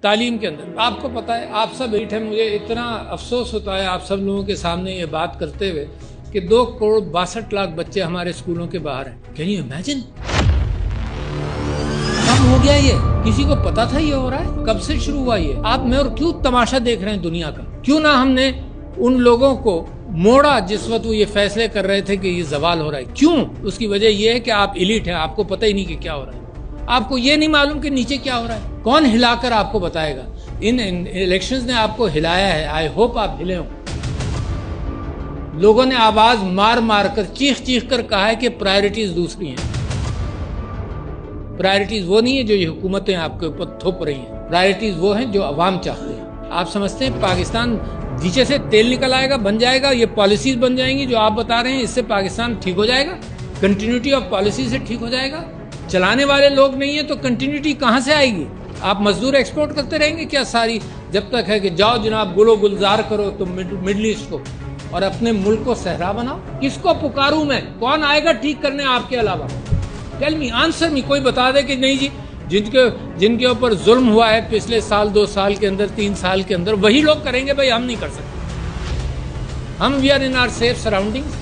तालीम के अंदर आपको पता है, आप सब बैठे, मुझे इतना अफसोस होता है आप सब लोगों के सामने ये बात करते हुए कि 2,62,00,000 बच्चे हमारे स्कूलों के बाहर हैं। Can you imagine? कब हो गया ये? किसी को पता था ये हो रहा है? कब से शुरू हुआ ये? आप मैं और क्यों तमाशा देख रहे हैं दुनिया का? क्यों ना हमने उन लोगों को मोड़ा जिस वक्त वो ये फैसले कर रहे थे कि ये जवाल हो रहा है? क्यों? उसकी वजह ये है कि आप इलीट हैं, आपको पता ही नहीं कि क्या हो रहा है। आपको ये नहीं मालूम कि नीचे क्या हो रहा है। कौन हिलाकर आपको बताएगा? इन इलेक्शंस ने आपको हिलाया है। आई होप आप हिले हो। लोगों ने आवाज मार मार कर, चीख चीख कर कहा है कि प्रायोरिटीज दूसरी हैं। प्रायोरिटीज वो नहीं है जो ये हुकूमतें आपके ऊपर थोप रही हैं। प्रायोरिटीज वो हैं जो अवाम चाहते हैं। आप समझते हैं पाकिस्तान नीचे से तेल निकल आएगा, बन जाएगा, ये पॉलिसीज बन जाएंगी जो आप बता रहे हैं, इससे पाकिस्तान ठीक हो जाएगा? कंटिन्यूटी ऑफ पॉलिसी से ठीक हो जाएगा? चलाने वाले लोग नहीं है तो कंटिन्यूटी कहाँ से आएगी? आप मजदूर एक्सपोर्ट करते रहेंगे क्या सारी, जब तक है कि जाओ जनाब गुलो गुलजार करो तुम मिडल ईस्ट को और अपने मुल्क को सहरा बनाओ? किसको पुकारूं मैं? कौन आएगा ठीक करने आपके अलावा? Tell me, answer me. कोई बता दे कि नहीं जी, जिनके ऊपर जुल्म हुआ है पिछले साल, 2 साल के अंदर, 3 साल के अंदर, वही लोग करेंगे। भाई हम नहीं कर सकते। हम we are in our safe surroundings.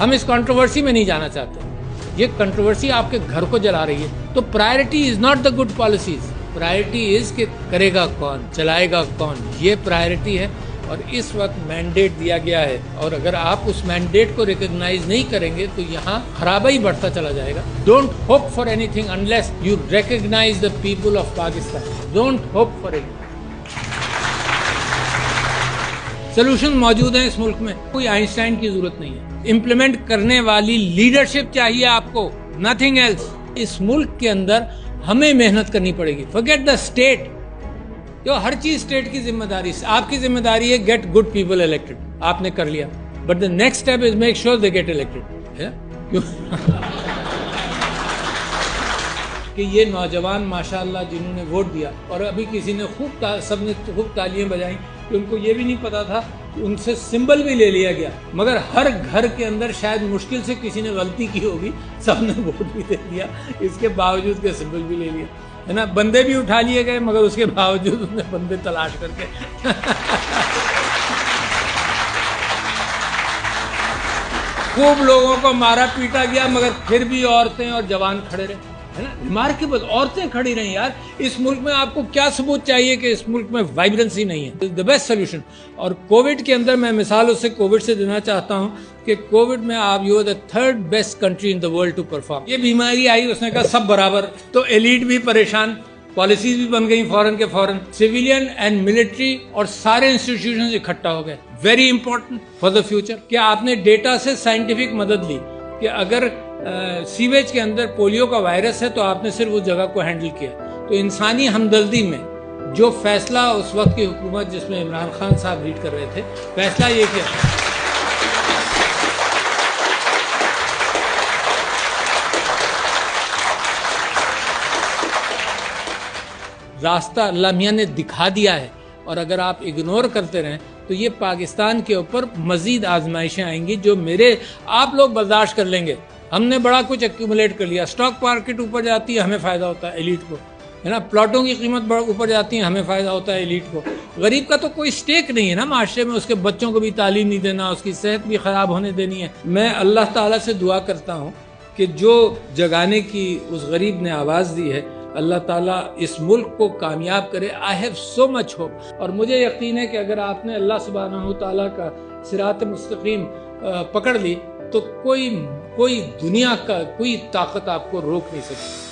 हम इस कंट्रोवर्सी में नहीं जाना चाहते। ये कंट्रोवर्सी आपके घर को जला रही है। तो priority is not the good policies. Priority is कि करेगा कौन, चलाएगा कौन, ये प्रायोरिटी है। और इस वक्त मैंडेट दिया गया है और अगर आप उस मैंडेट को रिकॉग्नाइज नहीं करेंगे तो यहाँ खराबा ही बढ़ता चला जाएगा। Don't hope for anything unless you recognise the people of Pakistan. Don't hope for anything. Solution मौजूद है इस मुल्क में, कोई आइंस्टाइन की जरूरत नहीं है। इम्प्लीमेंट करने वाली लीडरशिप चाहिए आपको, नथिंग एल्स। इस मुल्क के अंदर हमें मेहनत करनी पड़ेगी। फॉरगेट द स्टेट, जो हर चीज स्टेट की जिम्मेदारी, आपकी जिम्मेदारी है गेट गुड पीपल इलेक्टेड। आपने कर लिया, but the next step is make sure they get elected. कि ये नौजवान माशाअल्लाह जिन्होंने वोट दिया, और अभी किसी ने सबने खूब तालियां बजाई कि उनको ये भी नहीं पता था कि उनसे सिंबल भी ले लिया गया। मगर हर घर के अंदर शायद मुश्किल से किसी ने गलती की होगी, सबने वोट भी दे दिया, इसके बावजूद के सिंबल भी ले लिया, है ना। बंदे भी उठा लिए गए मगर उसके बावजूद उन्हें बंदे तलाश करके खूब लोगों को मारा पीटा गया, मगर फिर भी औरतें और जवान खड़े रहे, है ना। रिमार्केबल, औरतें खड़ी रही यार। इस मुल्क में आपको क्या सबूत चाहिए कि इस मुल्क में वाइब्रेंसी नहीं है? The best solution. और कोविड के अंदर मैं मिसाल उससे कोविड से देना चाहता हूं कि कोविड में आप you are the 3rd best country in the world to perform. ये बीमारी आई, उसने कहा सब बराबर, तो एलीट भी परेशान, पॉलिसीज भी बन गई फौरन के फौरन, सिविलियन एंड मिलिट्री और सारे इंस्टीट्यूशन इकट्ठा हो गए। Very important for the future कि आपने डेटा से साइंटिफिक मदद ली कि अगर सीवेज के अंदर पोलियो का वायरस है तो आपने सिर्फ उस जगह को हैंडल किया। तो इंसानी हमदर्दी में जो फैसला उस वक्त की हुकूमत जिसमें इमरान खान साहब लीड कर रहे थे, फैसला ये किया, रास्ता अल्लाह मियां ने दिखा दिया है। और अगर आप इग्नोर करते रहें तो ये पाकिस्तान के ऊपर मजीद आजमाइशें आएंगी जो आप लोग बर्दाश्त कर लेंगे। हमने बड़ा कुछ एक्यूमुलेट कर लिया, स्टॉक मार्केट ऊपर जाती है हमें फ़ायदा होता है एलीट को, है ना। प्लॉटों की कीमत ऊपर जाती है हमें फ़ायदा होता है एलीट को। गरीब का तो कोई स्टेक नहीं है ना माशरे में, उसके बच्चों को भी तालीम नहीं देना, उसकी सेहत भी ख़राब होने देनी है। मैं अल्लाह ताला से दुआ करता हूँ कि जो जगाने की उस गरीब ने आवाज़ दी है, अल्लाह ताला इस मुल्क को कामयाब करे। I have so much hope. और मुझे यकीन है कि अगर आपने अल्लाह सुब्हानहू ताला का सिरात मुस्तकीम पकड़ ली तो कोई दुनिया का कोई ताकत आपको रोक नहीं सकती।